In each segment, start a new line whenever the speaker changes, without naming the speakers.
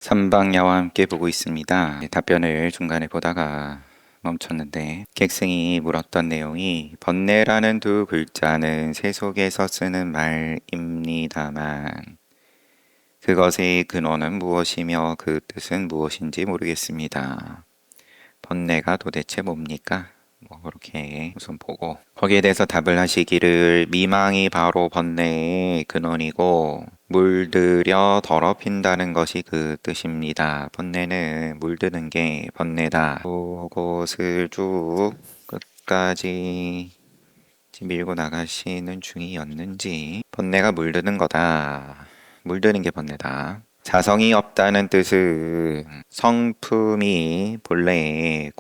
삼방야와 함께 보고 있습니다. 답변을 중간에 보다가 멈췄는데 객승이 물었던 내용이 번뇌라는 두 글자는 세속에서 쓰는 말입니다만 그것의 근원은 무엇이며 그 뜻은 무엇인지 모르겠습니다. 번뇌가 도대체 뭡니까? 그렇게 우선 보고 거기에 대해서 답을 하시기를 미망이 바로 번뇌의 근원이고 물들여 더럽힌다는 것이 그 뜻입니다. 번뇌는 물드는 게 번뇌다. 그것을 쭉 끝까지 밀고 나가시는 중이었는지 번뇌가 물드는 거다. 물드는 게 번뇌다. 자성이 없다는 뜻은 성품이 본래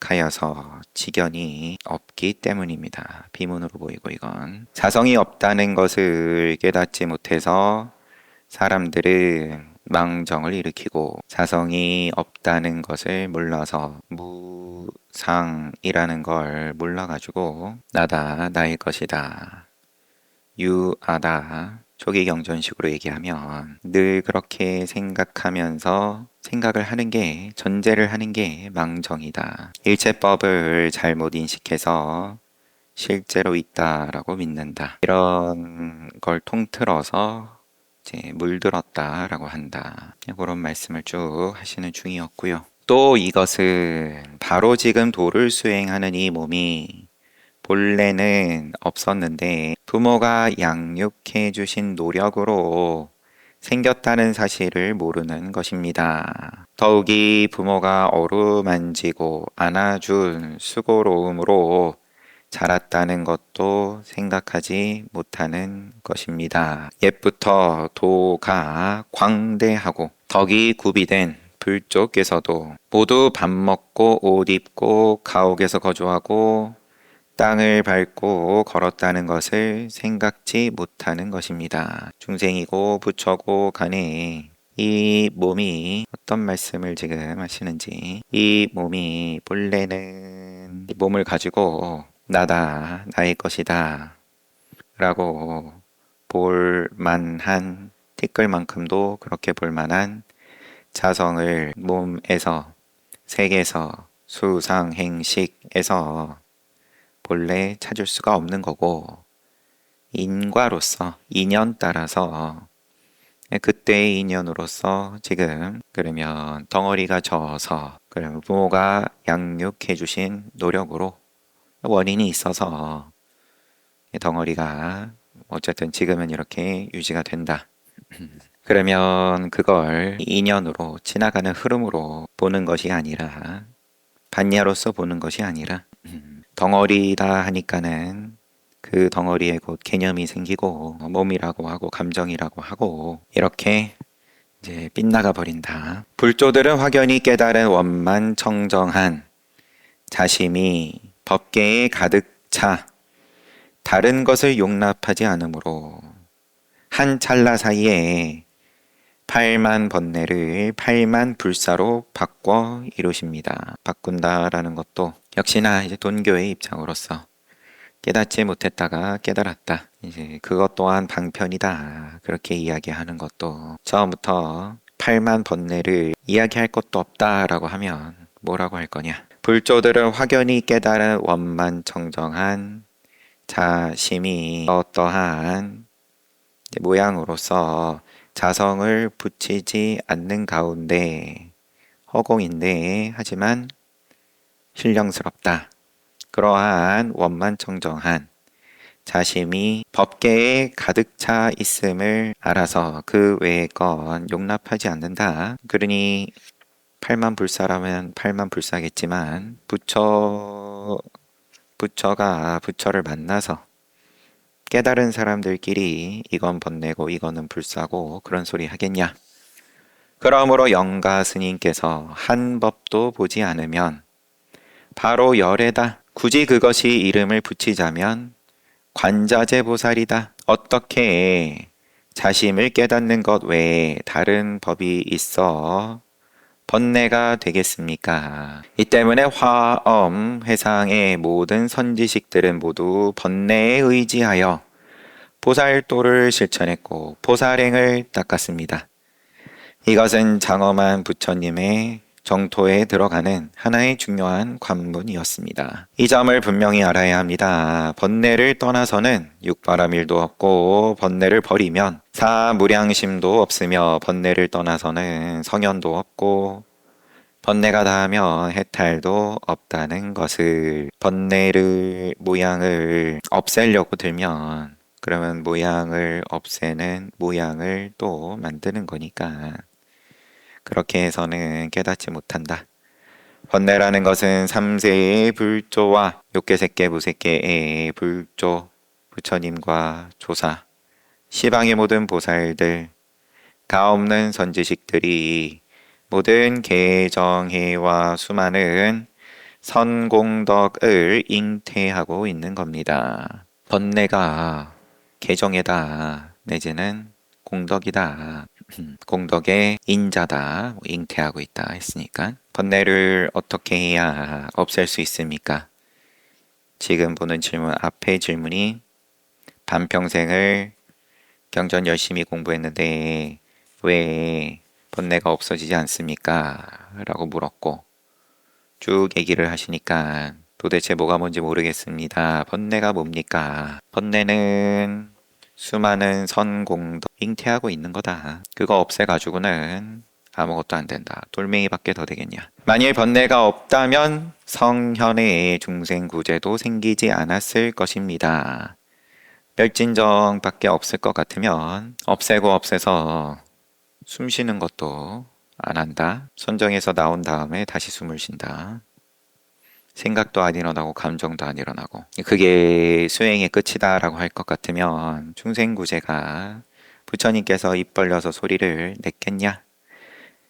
공적하여서 지견이 없기 때문입니다. 비문으로 보이고 이건 자성이 없다는 것을 깨닫지 못해서 사람들은 망정을 일으키고 자성이 없다는 것을 몰라서 무상이라는 걸 몰라가지고 나다 나의 것이다 유아다 초기 경전식으로 얘기하면 늘 그렇게 생각하면서 생각을 하는 게 전제를 하는 게 망정이다. 일체법을 잘못 인식해서 실제로 있다라고 믿는다. 이런 걸 통틀어서 이제 물들었다라고 한다. 그런 말씀을 쭉 하시는 중이었고요. 또 이것은 바로 지금 도를 수행하는 이 몸이 본래는 없었는데 부모가 양육해 주신 노력으로 생겼다는 사실을 모르는 것입니다. 더욱이 부모가 어루만지고 안아준 수고로움으로 자랐다는 것도 생각하지 못하는 것입니다. 옛부터 도가 광대하고 덕이 구비된 불족께서도 모두 밥 먹고 옷 입고 가옥에서 거주하고 땅을 밟고 걸었다는 것을 생각지 못하는 것입니다. 중생이고 부처고 간에 이 몸이 어떤 말씀을 지금 하시는지 이 몸이 본래는 이 몸을 가지고 나다 나의 것이다 라고 볼만한 티끌만큼도 그렇게 볼만한 자성을 몸에서 색에서 수상행식에서 본래 찾을 수가 없는 거고 인과로서 인연 따라서 그때의 인연으로서 지금 그러면 덩어리가 져서 그러면 부모가 양육해 주신 노력으로 원인이 있어서 덩어리가 어쨌든 지금은 이렇게 유지가 된다. 그러면 그걸 인연으로 지나가는 흐름으로 보는 것이 아니라 반야로서 보는 것이 아니라 덩어리다 하니까는 그 덩어리에 곧 개념이 생기고 몸이라고 하고 감정이라고 하고 이렇게 이제 빗나가 버린다. 불조들은 확연히 깨달은 원만 청정한 자심이 법계에 가득 차 다른 것을 용납하지 않으므로 한 찰나 사이에 팔만 번뇌를 팔만 불사로 바꿔 이루십니다. 바꾼다라는 것도 역시나 이제 돈교의 입장으로서 깨닫지 못했다가 깨달았다. 이제 그것 또한 방편이다. 그렇게 이야기하는 것도 처음부터 팔만 번뇌를 이야기할 것도 없다라고 하면 뭐라고 할 거냐? 불조들은 확연히 깨달은 원만 청정한 자심이 어떠한 모양으로서 자성을 붙이지 않는 가운데 허공인데 하지만 신령스럽다. 그러한 원만청정한 자심이 법계에 가득 차 있음을 알아서 그 외의 건 용납하지 않는다. 그러니 팔만불사라면 팔만불사겠지만 부처가 부처를 만나서 깨달은 사람들끼리 이건 번뇌고 이거는 불사고 그런 소리 하겠냐? 그러므로 영가 스님께서 한 법도 보지 않으면 바로 열애다. 굳이 그것이 이름을 붙이자면 관자재 보살이다. 어떻게 자심을 깨닫는 것 외에 다른 법이 있어 번뇌가 되겠습니까? 이 때문에 화엄 회상의 모든 선지식들은 모두 번뇌에 의지하여 보살도를 실천했고 보살행을 닦았습니다. 이것은 장엄한 부처님의 정토에 들어가는 하나의 중요한 관문이었습니다. 이 점을 분명히 알아야 합니다. 번뇌를 떠나서는 육바라밀도 없고 번뇌를 버리면 사무량심도 없으며 번뇌를 떠나서는 성현도 없고 번뇌가 닿으면 해탈도 없다는 것을 번뇌를 모양을 없애려고 들면 그러면 모양을 없애는 모양을 또 만드는 거니까 그렇게 해서는 깨닫지 못한다. 번뇌라는 것은 삼세의 불조와 욕계색계 무색계의 불조, 부처님과 조사, 시방의 모든 보살들, 가없는 선지식들이 모든 계정해와 수많은 선공덕을 잉태하고 있는 겁니다. 번뇌가 계정해다 내지는 공덕이다. 공덕의 인자다. 잉태하고 있다 했으니까 번뇌를 어떻게 해야 없앨 수 있습니까? 지금 보는 질문 앞의 질문이 반평생을 경전 열심히 공부했는데 왜 번뇌가 없어지지 않습니까? 라고 물었고 쭉 얘기를 하시니까 도대체 뭐가 뭔지 모르겠습니다. 번뇌가 뭡니까? 번뇌는 수많은 선공덕 잉태하고 있는 거다. 그거 없애가지고는 아무것도 안 된다. 돌멩이밖에 더 되겠냐. 만일 번뇌가 없다면 성현의 중생구제도 생기지 않았을 것입니다. 멸진정밖에 없을 것 같으면 없애고 없애서 숨 쉬는 것도 안 한다. 선정에서 나온 다음에 다시 숨을 쉰다. 생각도 안 일어나고 감정도 안 일어나고 그게 수행의 끝이다 라고 할 것 같으면 중생구제가 부처님께서 입 벌려서 소리를 냈겠냐?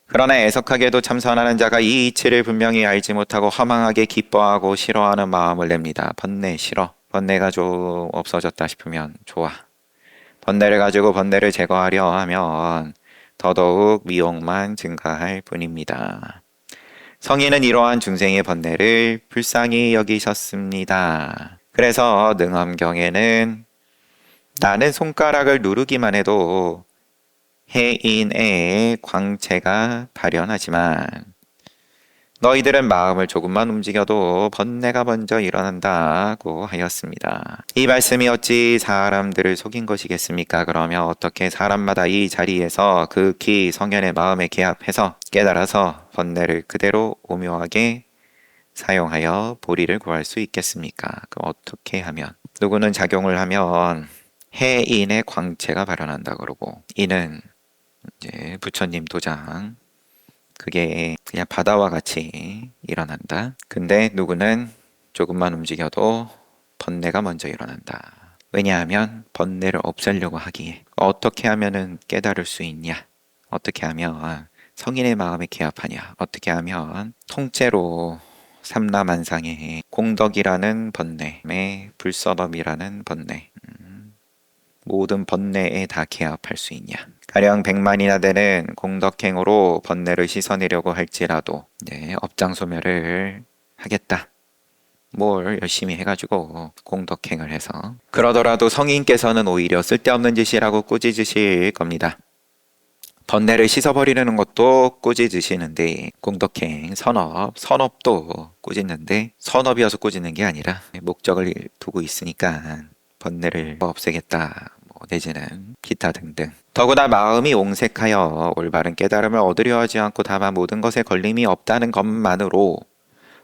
그러나 애석하게도 참선하는 자가 이 이치를 분명히 알지 못하고 허망하게 기뻐하고 싫어하는 마음을 냅니다. 번뇌 싫어. 번뇌가 좀 없어졌다 싶으면 좋아. 번뇌를 가지고 번뇌를 제거하려 하면 더더욱 미혹만 증가할 뿐입니다. 성인은 이러한 중생의 번뇌를 불쌍히 여기셨습니다. 그래서 능엄경에는 나는 손가락을 누르기만 해도 해인의 광채가 발현하지만 너희들은 마음을 조금만 움직여도 번뇌가 먼저 일어난다고 하였습니다. 이 말씀이 어찌 사람들을 속인 것이겠습니까? 그러면 어떻게 사람마다 이 자리에서 극히 성현의 마음에 개합해서 깨달아서 번뇌를 그대로 오묘하게 사용하여 보리를 구할 수 있겠습니까? 그럼 어떻게 하면? 누구는 작용을 하면 해인의 광채가 발현한다 그러고 이는 이제 부처님 도장 그게 그냥 바다와 같이 일어난다. 근데 누구는 조금만 움직여도 번뇌가 먼저 일어난다. 왜냐하면 번뇌를 없애려고 하기에 어떻게 하면은 깨달을 수 있냐? 어떻게 하면 성인의 마음에 개합하냐? 어떻게 하면 통째로 삼라만상의 공덕이라는 번뇌, 불서범이라는 번뇌, 모든 번뇌에 다 개합할 수 있냐? 가령 100만이나 되는 공덕행으로 번뇌를 씻어내려고 할지라도 업장소멸을 하겠다. 뭘 열심히 해가지고 공덕행을 해서 그러더라도 성인께서는 오히려 쓸데없는 짓이라고 꾸짖으실 겁니다. 번뇌를 씻어버리려는 것도 꾸짖으시는데 공덕행, 선업도 꾸짖는데 선업이어서 꾸짖는 게 아니라 목적을 두고 있으니까 번뇌를 없애겠다. 내지는 기타 등등. 더구나 마음이 옹색하여 올바른 깨달음을 얻으려 하지 않고 다만 모든 것에 걸림이 없다는 것만으로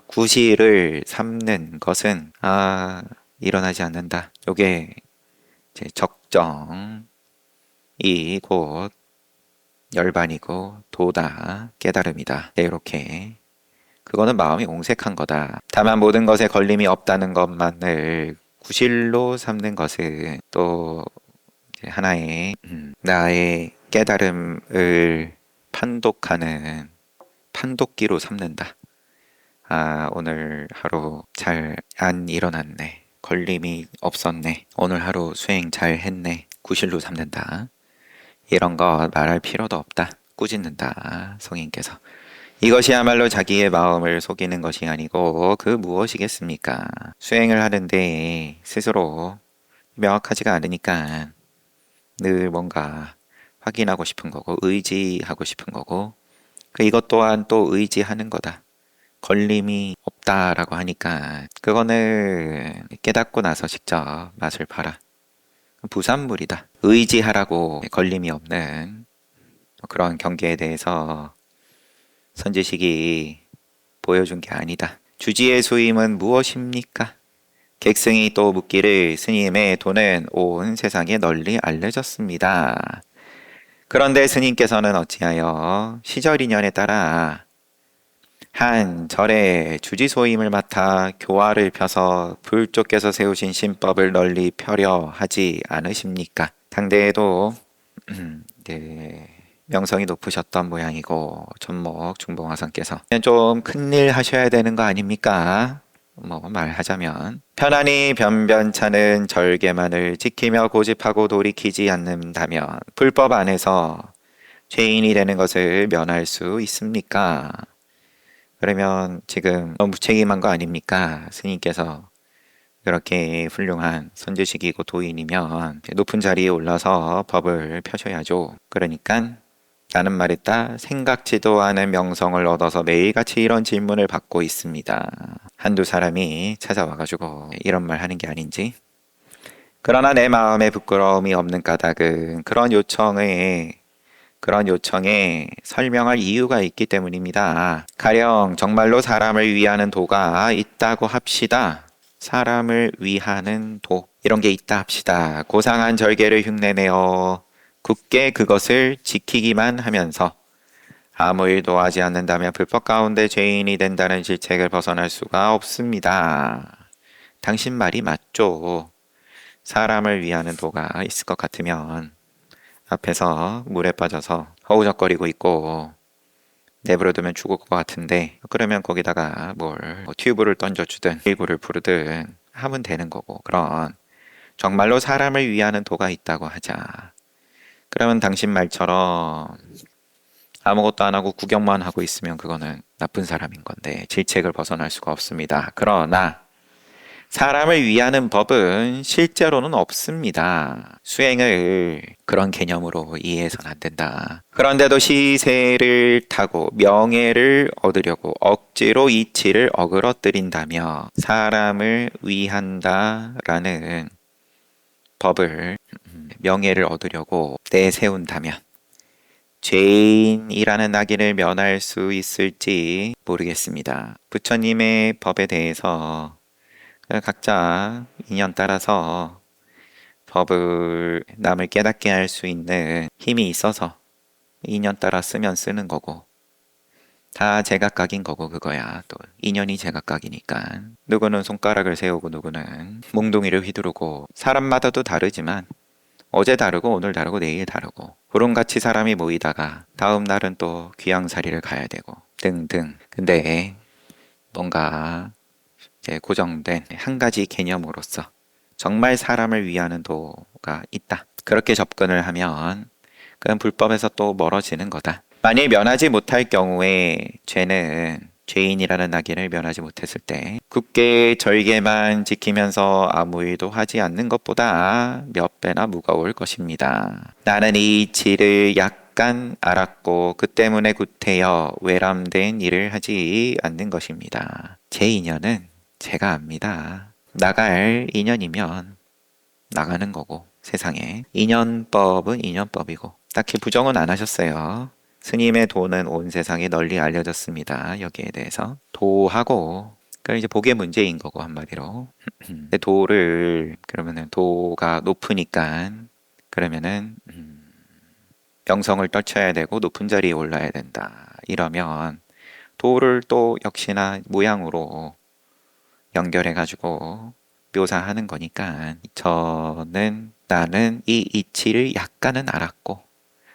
구실을 삼는 것은 일어나지 않는다. 요게 이제 적정이 곧 열반이고 도다 깨달음이다. 이렇게 그거는 마음이 옹색한 거다. 다만 모든 것에 걸림이 없다는 것만을 구실로 삼는 것은 또 하나의 나의 깨달음을 판독하는 판독기로 삼는다. 오늘 하루 잘 안 일어났네. 걸림이 없었네. 오늘 하루 수행 잘 했네. 구실로 삼는다. 이런 거 말할 필요도 없다. 꾸짖는다. 성인께서. 이것이야말로 자기의 마음을 속이는 것이 아니고 그 무엇이겠습니까? 수행을 하는데 스스로 명확하지가 않으니까 늘 뭔가 확인하고 싶은 거고 의지하고 싶은 거고 이것 또한 또 의지하는 거다. 걸림이 없다라고 하니까 그거는 깨닫고 나서 직접 맛을 봐라. 부산물이다. 의지하라고 걸림이 없는 그런 경계에 대해서 선지식이 보여준 게 아니다. 주지의 수임은 무엇입니까? 객승이 또 묻기를 스님의 도는 온 세상에 널리 알려졌습니다. 그런데 스님께서는 어찌하여 시절 인연에 따라 한 절에 주지소임을 맡아 교화를 펴서 불조께서 세우신 신법을 널리 펴려 하지 않으십니까? 당대에도 네, 명성이 높으셨던 모양이고 전목 중봉화선께서 좀 큰일 하셔야 되는 거 아닙니까? 뭐 말하자면 편안히 변변찮은 절개만을 지키며 고집하고 돌이키지 않는다면 불법 안에서 죄인이 되는 것을 면할 수 있습니까? 그러면 지금 너무 무책임한 거 아닙니까? 스님께서 그렇게 훌륭한 선지식이고 도인이면 높은 자리에 올라서 법을 펴셔야죠. 그러니까 나는 말했다. 생각지도 않은 명성을 얻어서 매일같이 이런 질문을 받고 있습니다. 한두 사람이 찾아와가지고 이런 말 하는 게 아닌지. 그러나 내 마음에 부끄러움이 없는 까닭은 그런 요청에 설명할 이유가 있기 때문입니다. 가령 정말로 사람을 위하는 도가 있다고 합시다. 사람을 위하는 도 이런 게 있다 합시다. 고상한 절개를 흉내내어 굳게 그것을 지키기만 하면서 아무 일도 하지 않는다면 불법 가운데 죄인이 된다는 질책을 벗어날 수가 없습니다. 당신 말이 맞죠? 사람을 위하는 도가 있을 것 같으면 앞에서 물에 빠져서 허우적거리고 있고 내버려두면 죽을 것 같은데 그러면 거기다가 뭐 튜브를 던져주든 일구를 부르든 하면 되는 거고 그런 정말로 사람을 위하는 도가 있다고 하자. 그러면 당신 말처럼 아무것도 안 하고 구경만 하고 있으면 그거는 나쁜 사람인 건데 질책을 벗어날 수가 없습니다. 그러나 사람을 위하는 법은 실제로는 없습니다. 수행을 그런 개념으로 이해해서는 안 된다. 그런데도 시세를 타고 명예를 얻으려고 억지로 이치를 어그러뜨린다며 사람을 위한다라는 법을 명예를 얻으려고 내세운다면 죄인이라는 악인을 면할 수 있을지 모르겠습니다. 부처님의 법에 대해서 각자 인연 따라서 법을 남을 깨닫게 할 수 있는 힘이 있어서 인연 따라 쓰면 쓰는 거고 다 제각각인 거고 그거야. 또 인연이 제각각이니까 누구는 손가락을 세우고 누구는 몽둥이를 휘두르고 사람마다도 다르지만 어제 다르고 오늘 다르고 내일 다르고 구름같이 사람이 모이다가 다음 날은 또 귀향살이를 가야 되고 등등. 근데 뭔가 이제 고정된 한 가지 개념으로서 정말 사람을 위하는 도가 있다. 그렇게 접근을 하면 그건 불법에서 또 멀어지는 거다. 만일 면하지 못할 경우에 죄는 죄인이라는 악인을 면하지 못했을 때 굳게 절개만 지키면서 아무 일도 하지 않는 것보다 몇 배나 무거울 것입니다. 나는 이 이치를 약간 알았고 그 때문에 구태여 외람된 일을 하지 않는 것입니다. 제 인연은 제가 압니다. 나갈 인연이면 나가는 거고 세상에 인연법은 인연법이고 딱히 부정은 안 하셨어요. 스님의 도는 온 세상에 널리 알려졌습니다. 여기에 대해서 도하고 그러니까 이제 복의 문제인 거고 한마디로 근데 도를 그러면은 도가 높으니까 그러면은 명성을 떨쳐야 되고 높은 자리에 올라야 된다. 이러면 도를 또 역시나 모양으로 연결해 가지고 묘사하는 거니까 나는 이 이치를 약간은 알았고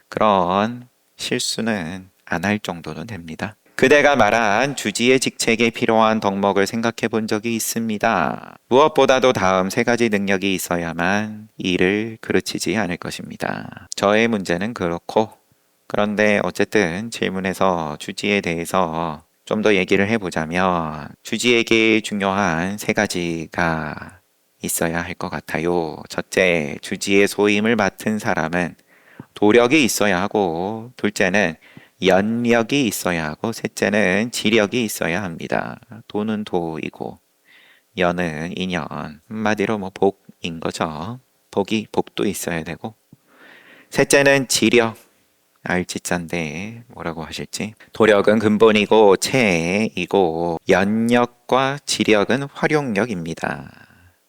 그런 실수는 안 할 정도는 됩니다. 그대가 말한 주지의 직책에 필요한 덕목을 생각해 본 적이 있습니다. 무엇보다도 다음 세 가지 능력이 있어야만 일을 그르치지 않을 것입니다. 저의 문제는 그렇고 그런데 어쨌든 질문에서 주지에 대해서 좀 더 얘기를 해보자면 주지에게 중요한 세 가지가 있어야 할 것 같아요. 첫째, 주지의 소임을 맡은 사람은 도력이 있어야 하고, 둘째는 연력이 있어야 하고, 셋째는 지력이 있어야 합니다. 도는 도이고, 연은 인연. 한마디로 뭐 복인 거죠. 복도 있어야 되고, 셋째는 지력. 알지짠데 뭐라고 하실지. 도력은 근본이고 체이고, 연력과 지력은 활용력입니다.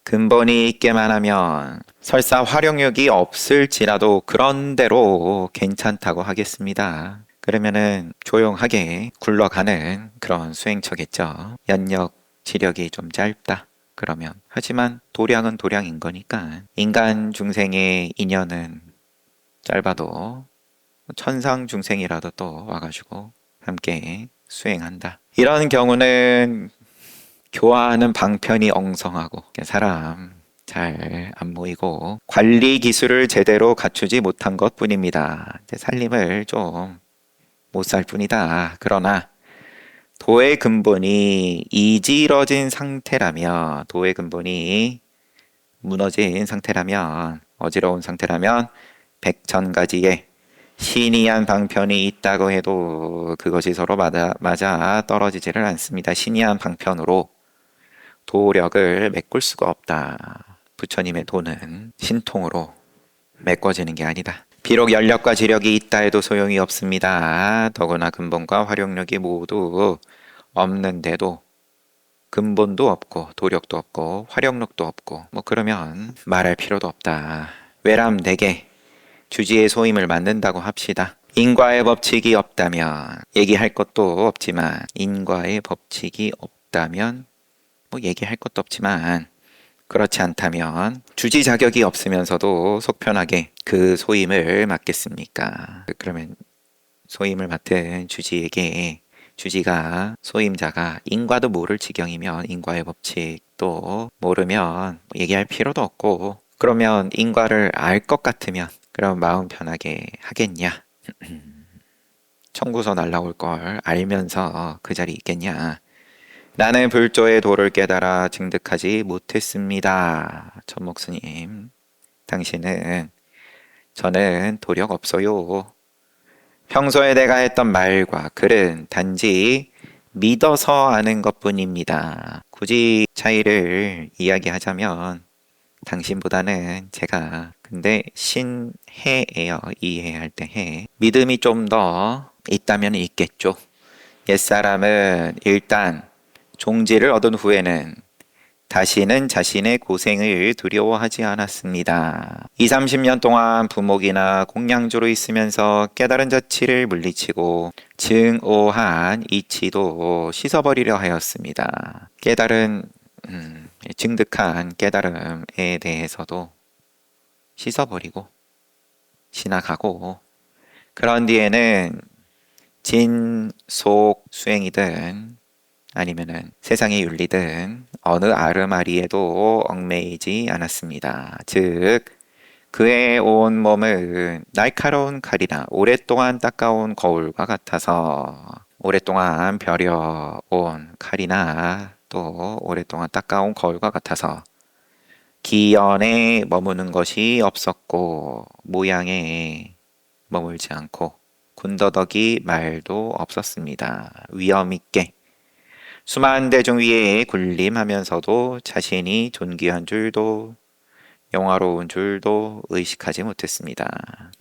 근본이 있게만 하면 설사 활용력이 없을지라도 그런대로 괜찮다고 하겠습니다. 그러면은 조용하게 굴러가는 그런 수행처겠죠. 연력, 지력이 좀 짧다. 그러면 하지만 도량은 도량인 거니까 인간 중생의 인연은 짧아도 천상 중생이라도 또 와가지고 함께 수행한다. 이런 경우는 교화하는 방편이 엉성하고 사람 잘 안 모이고 관리 기술을 제대로 갖추지 못한 것 뿐입니다. 살림을 좀 못 살 뿐이다. 그러나 도의 근본이 이지러진 상태라면, 도의 근본이 무너진 상태라면, 어지러운 상태라면 백천가지의 신이한 방편이 있다고 해도 그것이 서로 맞아 떨어지지를 않습니다. 신이한 방편으로 도력을 메꿀 수가 없다. 부처님의 도는 신통으로 메꿔지는 게 아니다. 비록 연력과 지력이 있다 해도 소용이 없습니다. 더구나 근본과 활용력이 모두 없는데도, 근본도 없고 도력도 없고 활용력도 없고 뭐 그러면 말할 필요도 없다. 외람되게 주지의 소임을 맡는다고 합시다. 인과의 법칙이 없다면 얘기할 것도 없지만, 인과의 법칙이 없다면 뭐 얘기할 것도 없지만, 그렇지 않다면 주지 자격이 없으면서도 속편하게 그 소임을 맡겠습니까? 그러면 소임을 맡은 주지에게, 주지가 소임자가 인과도 모를 지경이면, 인과의 법칙도 모르면 얘기할 필요도 없고, 그러면 인과를 알 것 같으면 그럼 마음 편하게 하겠냐? 청구서 날라올 걸 알면서 그 자리에 있겠냐? 나는 불조의 도를 깨달아 증득하지 못했습니다. 천목스님, 당신은 저는 도력 없어요. 평소에 내가 했던 말과 글은 단지 믿어서 아는 것뿐입니다. 굳이 차이를 이야기하자면 당신보다는 제가, 근데 신해예요. 이해할 때 해. 믿음이 좀 더 있다면 있겠죠. 옛사람은 일단 종지를 얻은 후에는 다시는 자신의 고생을 두려워하지 않았습니다. 20, 30년 동안 부목이나 공양주로 있으면서 깨달은 자치를 물리치고 증오한 이치도 씻어버리려 하였습니다. 증득한 깨달음에 대해서도 씻어버리고 지나가고, 그런 뒤에는 진속 수행이든 아니면은 세상의 윤리든 어느 아르마리에도 얽매이지 않았습니다. 즉 그의 온 몸은 날카로운 칼이나 오랫동안 닦아온 거울과 같아서, 오랫동안 벼려온 칼이나 또 오랫동안 닦아온 거울과 같아서 기연에 머무는 것이 없었고, 모양에 머물지 않고 군더더기 말도 없었습니다. 위엄 있게 수많은 대중 위에 군림하면서도 자신이 존귀한 줄도 영화로운 줄도 의식하지 못했습니다.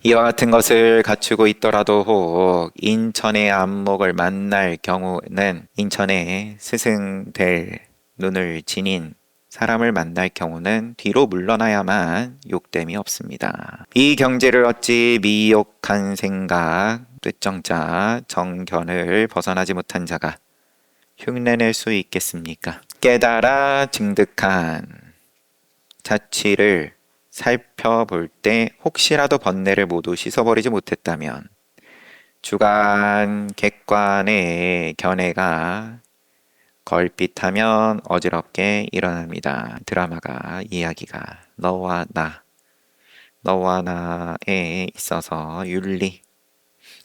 이와 같은 것을 갖추고 있더라도 혹 인천의 안목을 만날 경우는, 인천의 스승될 눈을 지닌 사람을 만날 경우는 뒤로 물러나야만 욕됨이 없습니다. 이 경지를 어찌 미욕한 생각, 뇌정자, 정견을 벗어나지 못한 자가 흉내낼 수 있겠습니까? 깨달아 증득한 자취를 살펴볼 때 혹시라도 번뇌를 모두 씻어버리지 못했다면 주관, 객관의 견해가 걸핏하면 어지럽게 일어납니다. 드라마가, 이야기가 너와 나에 있어서 윤리,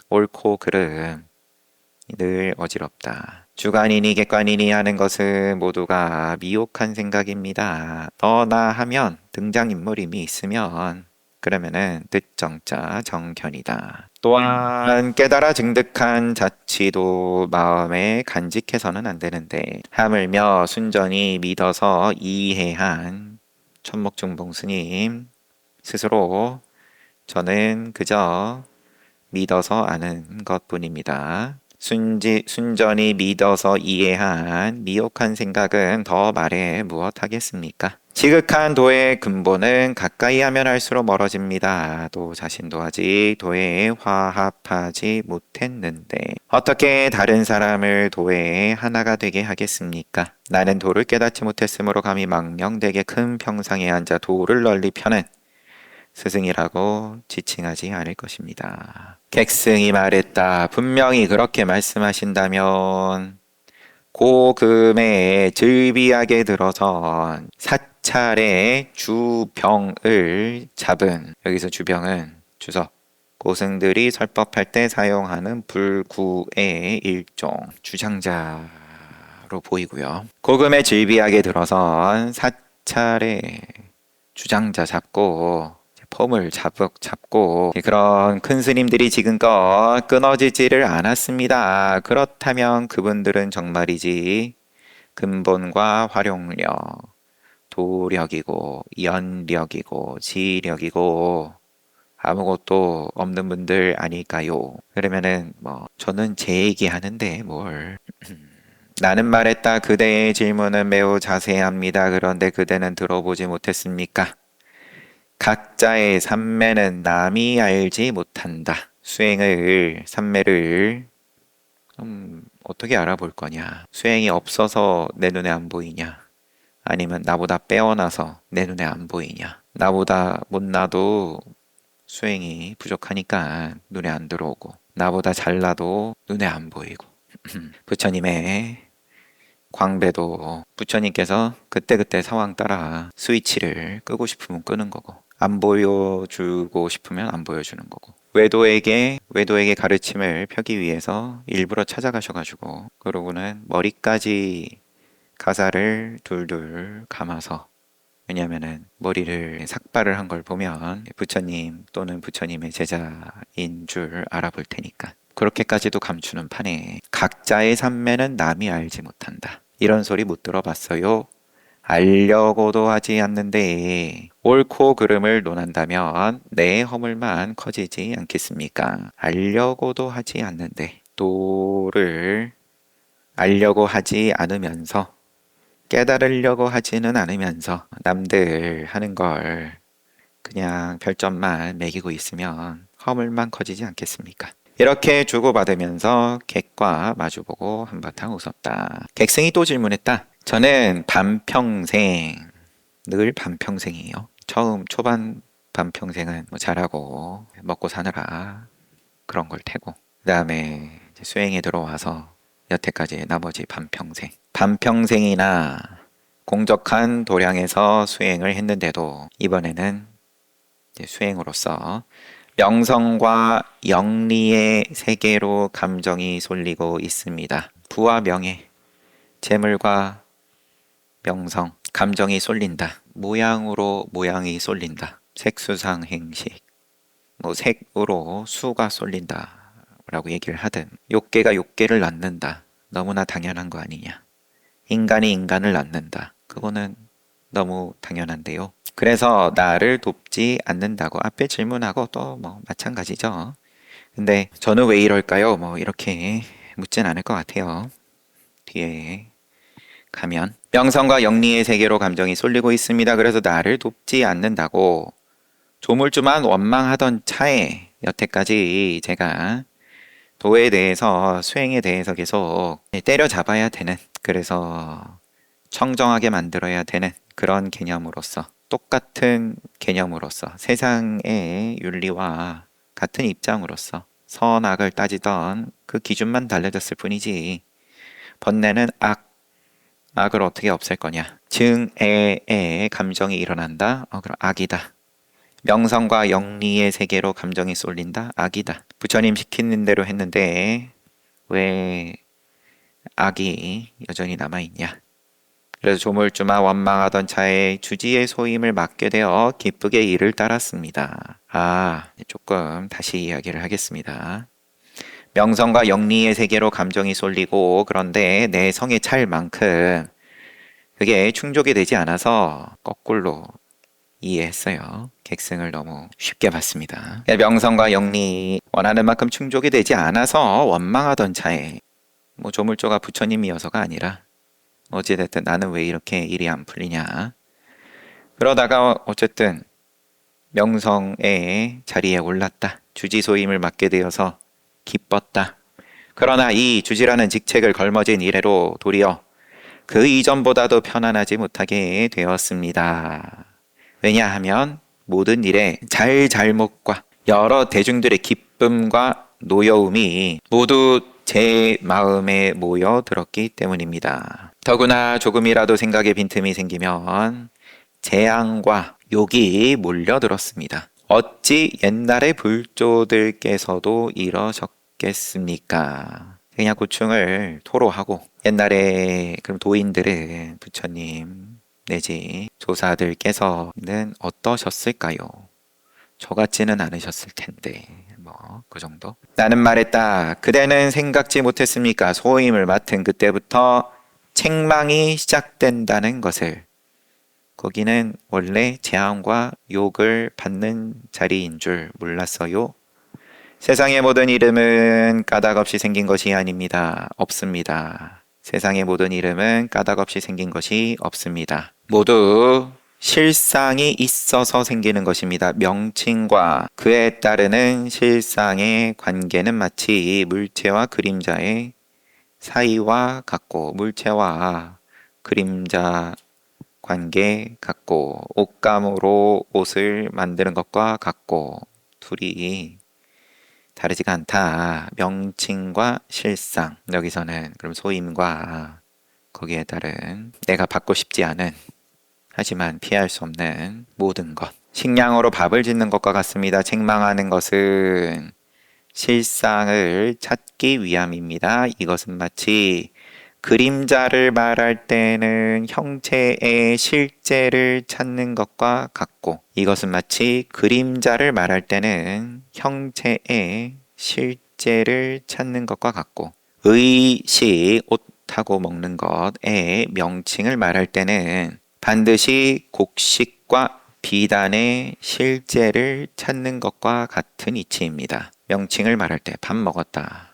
옳고 그름 늘 어지럽다. 주관이니 객관이니 하는 것은 모두가 미혹한 생각입니다. 너나 하면 등장인물 이미 있으면 그러면은 뜻정자 정견이다. 또한 깨달아 증득한 자치도 마음에 간직해서는 안 되는데 하물며 순전히 믿어서 이해한 천목중봉 스님 스스로 저는 그저 믿어서 아는 것뿐입니다. 순전히 믿어서 이해한 미혹한 생각은 더 말해 무엇하겠습니까? 지극한 도의 근본은 가까이 하면 할수록 멀어집니다. 또 자신도 아직 도에 화합하지 못했는데 어떻게 다른 사람을 도에 하나가 되게 하겠습니까? 나는 도를 깨닫지 못했으므로 감히 망령되게 큰 평상에 앉아 도를 널리 펴는 스승이라고 지칭하지 않을 것입니다. 객승이 말했다. 분명히 그렇게 말씀하신다면 고금에 즐비하게 들어선 사찰의 주병을 잡은, 여기서 주병은 주석, 고승들이 설법할 때 사용하는 불구의 일종 주장자로 보이고요. 고금에 즐비하게 들어선 사찰의 주장자 잡고 폼을 잡고 그런 큰 스님들이 지금껏 끊어지지를 않았습니다. 그렇다면 그분들은 정말이지 근본과 활용력, 도력이고 연력이고 지력이고 아무것도 없는 분들 아닐까요? 그러면은 저는 제 얘기 하는데 뭘 나는 말했다. 그대의 질문은 매우 자세합니다. 그런데 그대는 들어보지 못했습니까? 각자의 삼매는 남이 알지 못한다. 삼매를 어떻게 알아볼 거냐? 수행이 없어서 내 눈에 안 보이냐? 아니면 나보다 빼어나서 내 눈에 안 보이냐? 나보다 못나도 수행이 부족하니까 눈에 안 들어오고, 나보다 잘나도 눈에 안 보이고. 부처님의 광배도 부처님께서 그때그때 상황 따라 스위치를 끄고 싶으면 끄는 거고, 안 보여주고 싶으면 안 보여주는 거고, 외도에게 가르침을 펴기 위해서 일부러 찾아가셔가지고 그러고는 머리까지 가사를 둘둘 감아서, 왜냐면은 머리를 삭발을 한 걸 보면 부처님 또는 부처님의 제자인 줄 알아볼 테니까 그렇게까지도 감추는 판에 각자의 삼매는 남이 알지 못한다. 이런 소리 못 들어봤어요? 알려고도 하지 않는데 옳고 그름을 논한다면 내 허물만 커지지 않겠습니까? 알려고도 하지 않는데 도를 알려고 하지 않으면서 깨달으려고 하지는 않으면서 남들 하는 걸 그냥 별점만 매기고 있으면 허물만 커지지 않겠습니까? 이렇게 주고받으면서 객과 마주보고 한바탕 웃었다. 객승이 또 질문했다. 저는 늘 반평생이에요. 초반 반평생은 잘하고 먹고 사느라 그런 걸 테고, 그 다음에 수행에 들어와서 여태까지 나머지 반평생이나 공적한 도량에서 수행을 했는데도 이번에는 수행으로서 명성과 영리의 세계로 감정이 쏠리고 있습니다. 부와 명예, 재물과 명성, 감정이 쏠린다. 모양이 쏠린다. 색수상 행식, 색으로 수가 쏠린다 라고 얘기를 하든, 욕계가 욕계를 낳는다. 너무나 당연한 거 아니냐. 인간이 인간을 낳는다. 그거는 너무 당연한데요. 그래서 나를 돕지 않는다고 앞에 질문하고 또 마찬가지죠. 근데 저는 왜 이럴까요? 이렇게 묻진 않을 것 같아요. 뒤에 가면 명성과 영리의 세계로 감정이 쏠리고 있습니다. 그래서 나를 돕지 않는다고 조물주만 원망하던 차에 여태까지 제가 도에 대해서, 수행에 대해서 계속 때려잡아야 되는, 그래서 청정하게 만들어야 되는 그런 개념으로서, 똑같은 개념으로서, 세상의 윤리와 같은 입장으로서 선악을 따지던 그 기준만 달라졌을 뿐이지, 번뇌는 악을 어떻게 없앨 거냐. 증애의 감정이 일어난다. 그럼 악이다. 명성과 영리의 세계로 감정이 쏠린다. 악이다. 부처님 시키는 대로 했는데 왜 악이 여전히 남아있냐. 그래서 조물주마 원망하던 차에 주지의 소임을 맡게 되어 기쁘게 이를 따랐습니다. 조금 다시 이야기를 하겠습니다. 명성과 영리의 세계로 감정이 쏠리고 그런데 내 성에 찰 만큼 그게 충족이 되지 않아서 거꾸로 이해했어요. 객승을 너무 쉽게 봤습니다. 명성과 영리 원하는 만큼 충족이 되지 않아서 원망하던 차에 조물조가 부처님이어서가 아니라 어찌됐든 나는 왜 이렇게 일이 안 풀리냐. 그러다가 어쨌든 명성의 자리에 올랐다. 주지소임을 맡게 되어서 기뻤다. 그러나 이 주지라는 직책을 걸머진 이래로 도리어 그 이전보다도 편안하지 못하게 되었습니다. 왜냐하면 모든 일에 잘잘못과 여러 대중들의 기쁨과 노여움이 모두 제 마음에 모여 들었기 때문입니다. 더구나 조금이라도 생각에 빈틈이 생기면 재앙과 욕이 몰려들었습니다. 어찌 옛날의 불조들께서도 이러셨겠습니까? 그냥 고충을 토로하고 옛날에 그럼 도인들은 부처님 내지 조사들께서는 어떠셨을까요? 저 같지는 않으셨을 텐데 그 정도. 나는 말했다. 그대는 생각지 못했습니까? 소임을 맡은 그때부터 책망이 시작된다는 것을. 거기는 원래 재앙과 욕을 받는 자리인 줄 몰랐어요. 세상의 모든 이름은 까닭 없이 생긴 것이 아닙니다. 없습니다. 세상의 모든 이름은 까닭 없이 생긴 것이 없습니다. 모두 실상이 있어서 생기는 것입니다. 명칭과 그에 따르는 실상의 관계는 마치 물체와 그림자의 사이와 같고, 물체와 그림자 관계 같고, 옷감으로 옷을 만드는 것과 같고, 둘이 다르지가 않다. 명칭과 실상. 여기서는 그럼 소임과 거기에 따른 내가 받고 싶지 않은 하지만 피할 수 없는 모든 것. 식량으로 밥을 짓는 것과 같습니다. 책망하는 것은 실상을 찾기 위함입니다. 이것은 마치 그림자를 말할 때는 형체의 실제를 찾는 것과 같고, 이것은 마치 그림자를 말할 때는 형체의 실제를 찾는 것과 같고, 의식, 옷하고 먹는 것의 명칭을 말할 때는 반드시 곡식과 비단의 실제를 찾는 것과 같은 이치입니다. 명칭을 말할 때 밥 먹었다.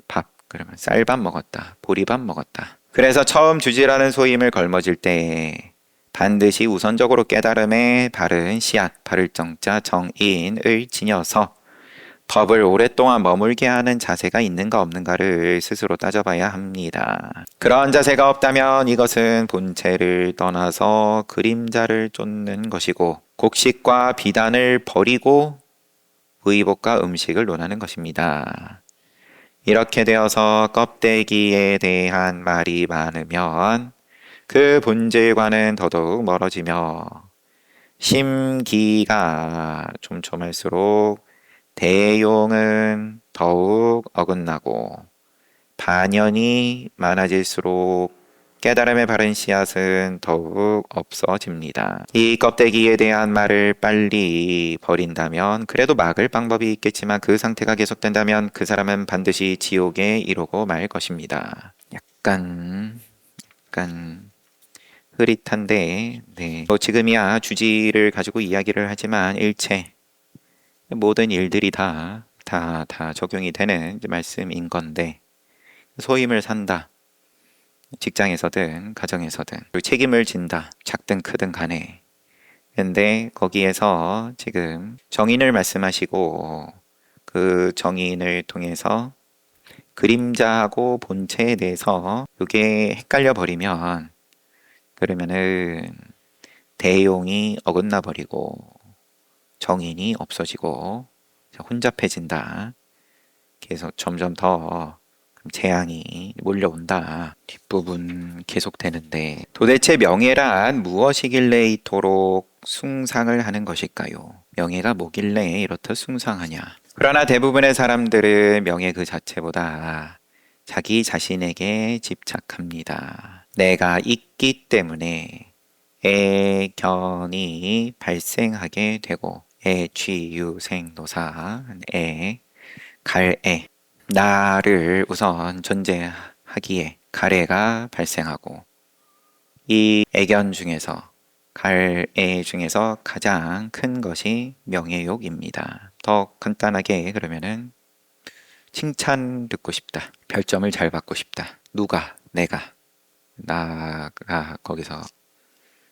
밥. 그러면 쌀밥 먹었다. 보리밥 먹었다. 그래서 처음 주지라는 소임을 걸머질 때 반드시 우선적으로 깨달음의 바른 씨앗, 바를 정자, 정인을 지녀서 법을 오랫동안 머물게 하는 자세가 있는가 없는가를 스스로 따져봐야 합니다. 그러한 자세가 없다면 이것은 본체를 떠나서 그림자를 쫓는 것이고 곡식과 비단을 버리고 의복과 음식을 논하는 것입니다. 이렇게 되어서 껍데기에 대한 말이 많으면 그 본질과는 더더욱 멀어지며 심기가 촘촘할수록 대용은 더욱 어긋나고 반연이 많아질수록 깨달음의 바른 씨앗은 더욱 없어집니다. 이 껍데기에 대한 말을 빨리 버린다면 그래도 막을 방법이 있겠지만 그 상태가 계속된다면 그 사람은 반드시 지옥에 이르고 말 것입니다. 약간 흐릿한데 지금이야 주지를 가지고 이야기를 하지만 일체 모든 일들이 다 적용이 되는 말씀인 건데, 소임을 산다. 직장에서든 가정에서든 책임을 진다. 작든 크든 간에. 근데 거기에서 지금 정인을 말씀하시고 그 정인을 통해서 그림자하고 본체에 대해서 이게 헷갈려 버리면 그러면은 대용이 어긋나 버리고 정인이 없어지고 혼잡해진다. 계속 점점 더 재앙이 몰려온다. 뒷부분 계속되는데 도대체 명예란 무엇이길래 이토록 숭상을 하는 것일까요? 명예가 뭐길래 이렇듯 숭상하냐? 그러나 대부분의 사람들은 명예 그 자체보다 자기 자신에게 집착합니다. 내가 있기 때문에 애견이 발생하게 되고 애취유생노사 갈애 나를 우선 존재하기에 갈애가 발생하고 이 애견 중에서 갈애 중에서 가장 큰 것이 명예욕입니다. 더 간단하게 그러면은 칭찬 듣고 싶다. 별점을 잘 받고 싶다. 누가? 내가. 나가 거기서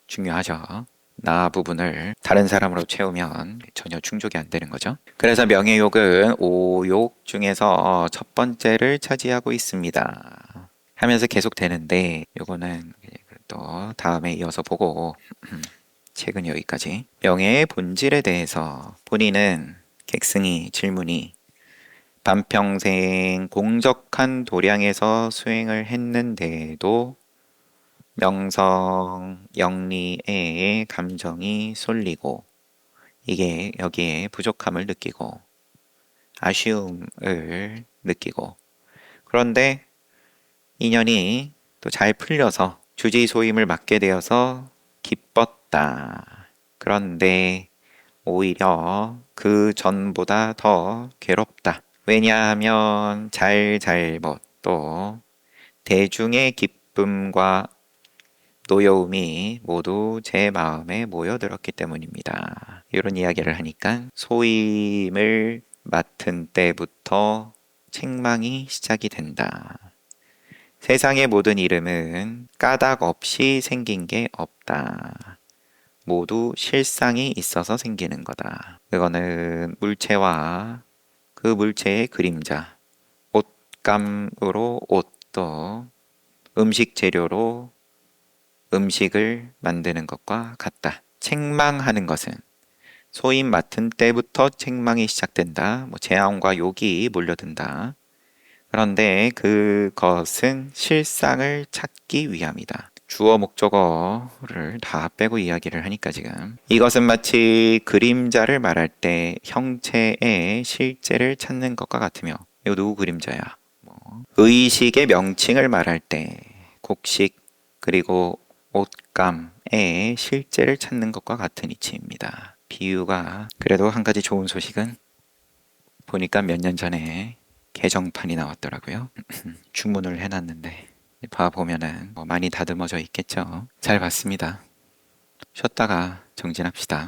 중요하죠. 나 부분을 다른 사람으로 채우면 전혀 충족이 안 되는 거죠. 그래서 명예욕은 5욕 중에서 첫 번째를 차지하고 있습니다. 하면서 계속 되는데 요거는 또 다음에 이어서 보고 책은 여기까지. 명예의 본질에 대해서 본인은 객승이 질문이 반평생 공적한 도량에서 수행을 했는데도 명성, 영리의 감정이 쏠리고 이게 여기에 부족함을 느끼고 아쉬움을 느끼고 그런데 인연이 또 잘 풀려서 주지소임을 맡게 되어서 기뻤다. 그런데 오히려 그 전보다 더 괴롭다. 왜냐하면 잘잘못 또 대중의 기쁨과 노여움이 모두 제 마음에 모여들었기 때문입니다. 이런 이야기를 하니까 소임을 맡은 때부터 책망이 시작이 된다. 세상의 모든 이름은 까닭 없이 생긴 게 없다. 모두 실상이 있어서 생기는 거다. 그거는 물체와 그 물체의 그림자, 옷감으로 옷도 음식 재료로 음식을 만드는 것과 같다. 책망하는 것은 소임 맡은 때부터 책망이 시작된다. 재앙과 욕이 몰려든다. 그런데 그것은 실상을 찾기 위함이다. 주어 목적어를 다 빼고 이야기를 하니까 지금 이것은 마치 그림자를 말할 때 형체의 실제를 찾는 것과 같으며 이거 누구 그림자야? 의식의 명칭을 말할 때 곡식 그리고 옷감의 실제를 찾는 것과 같은 이치입니다. 비유가 그래도 한 가지 좋은 소식은 보니까 몇 년 전에 개정판이 나왔더라고요. 주문을 해놨는데 봐보면은 많이 다듬어져 있겠죠. 잘 봤습니다. 쉬었다가 정진합시다.